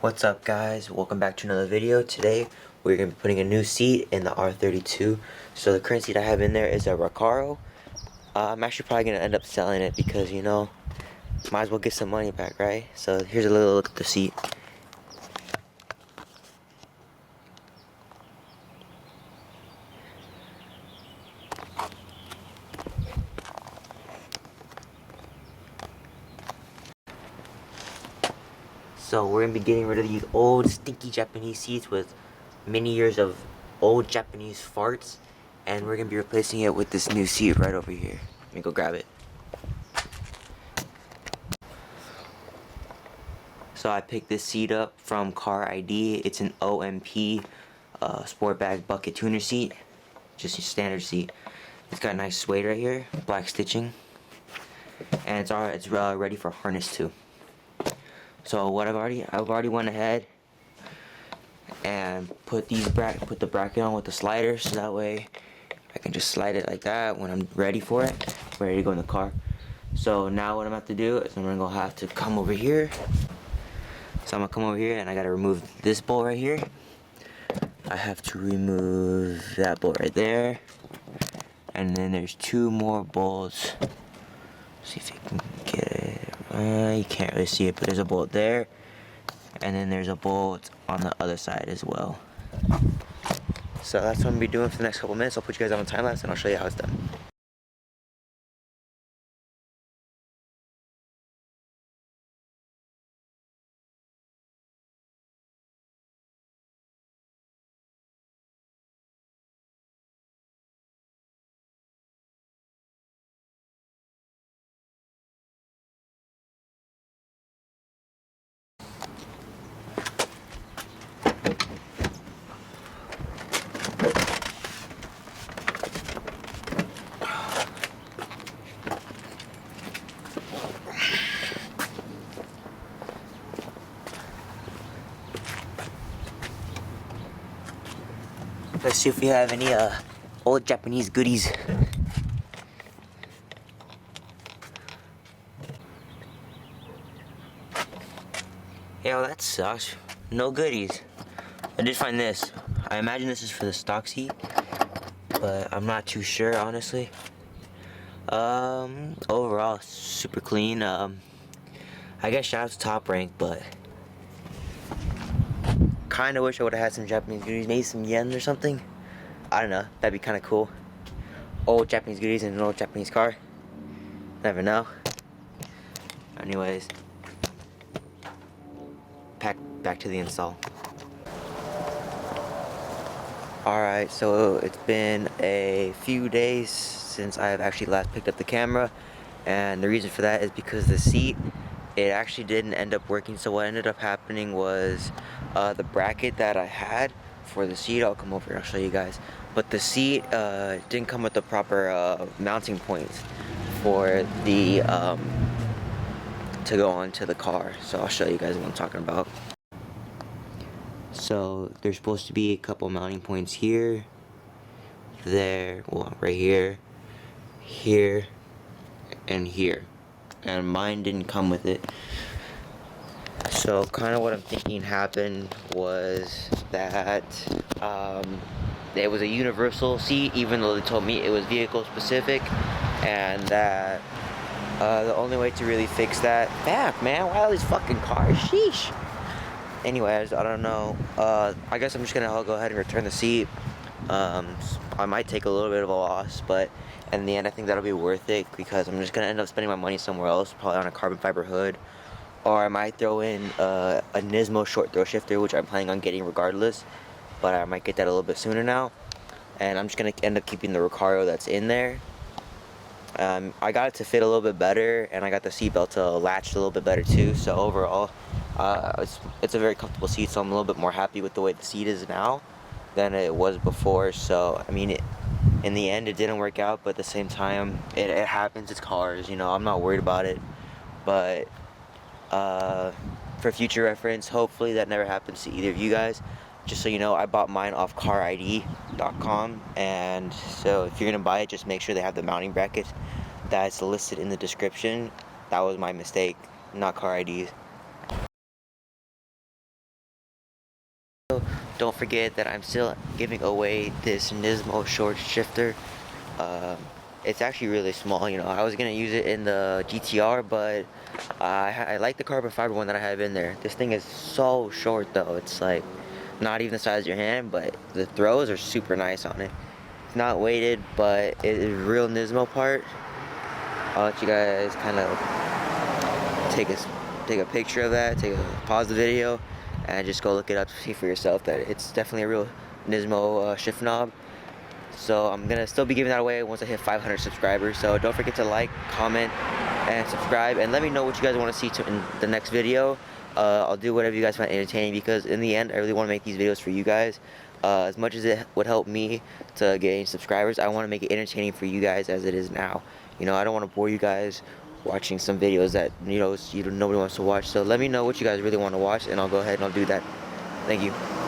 What's up guys, welcome back to another video. Today we're going to be putting a new seat in the R32. So the current seat I have in there is a Recaro. I'm actually probably going to end up selling it because, you know, might as well get some money back, right? So here's a little look at the seat. So we're going to be getting rid of these old stinky Japanese seats with many years of old Japanese farts. And we're going to be replacing it with this new seat right over here. Let me go grab it. So I picked this seat up from Car ID. It's an OMP sport bag bucket tuner seat. Just a standard seat. It's got a nice suede right here, black stitching. And it's ready for harness too. So what I've already went ahead and put the bracket on with the slider, so that way I can just slide it like that when I'm ready for it, ready to go in the car. So now what I'm about to do is I'm gonna have to come over here. So I'm gonna come over here and I gotta remove this bolt right here. I have to remove that bolt right there, and then there's two more bolts. See if you can get it. You can't really see it, but there's a bolt there, and then there's a bolt on the other side as well. So that's what I'm gonna be doing for the next couple minutes. I'll put you guys on a time lapse and I'll show you how it's done. Let's see if we have any old Japanese goodies. Yo, that sucks. No goodies. I did find this. I imagine this is for the stock seat, but I'm not too sure, honestly. Overall, super clean. I guess shout out to Top Rank, but kind of wish I would have had some Japanese goodies, maybe some yen or something. I don't know, that'd be kind of cool. Old Japanese goodies in an old Japanese car. Never know. Anyways, back to the install. Alright, so it's been a few days since I have actually last picked up the camera, and the reason for that is because the seat, it actually didn't end up working. So what ended up happening was the bracket that I had for the seat, I'll come over here, I'll show you guys, but the seat didn't come with the proper mounting points for the to go onto the car. So I'll show you guys what I'm talking about. So there's supposed to be a couple mounting points here, there, well, right here, here, and here, and mine didn't come with it. So kind of what I'm thinking happened was that it was a universal seat, even though they told me it was vehicle specific, and that the only way to really fix that, man, why all these fucking cars, sheesh. Anyways, I don't know, I guess I'm just gonna go ahead and return the seat. I might take a little bit of a loss, but in the end I think that'll be worth it, because I'm just gonna end up spending my money somewhere else, probably on a carbon fiber hood, or I might throw in a Nismo short throw shifter, which I'm planning on getting regardless, but I might get that a little bit sooner now, and I'm just gonna end up keeping the Recaro that's in there. I got it to fit a little bit better, and I got the seatbelt to latch a little bit better too, so overall it's a very comfortable seat, so I'm a little bit more happy with the way the seat is now than it was before. So I mean, in the end it didn't work out, but at the same time it happens, it's cars, you know, I'm not worried about it. But for future reference, hopefully that never happens to either of you guys. Just so you know, I bought mine off carid.com, and so if you're gonna buy it, just make sure they have the mounting bracket that's listed in the description. That was my mistake, not Car ID's. don't forget that I'm still giving away this Nismo short shifter. It's actually really small, you know. I was gonna use it in the GTR, but I like the carbon fiber one that I have in there. This thing is so short though. It's like not even the size of your hand, but the throws are super nice on it. It's not weighted, but it is real Nismo part. I'll let you guys kind of take a picture of that, pause the video, and just go look it up to see for yourself that it's definitely a real Nismo shift knob. So I'm gonna still be giving that away once I hit 500 subscribers. So don't forget to like, comment, and subscribe, and let me know what you guys want to see in the next video. I'll do whatever you guys find entertaining, because in the end I really want to make these videos for you guys. As much as it would help me to gain subscribers, I want to make it entertaining for you guys as it is now. You know, I don't want to bore you guys watching some videos that nobody wants to watch. So let me know what you guys really want to watch, and I'll go ahead and I'll do that. Thank you.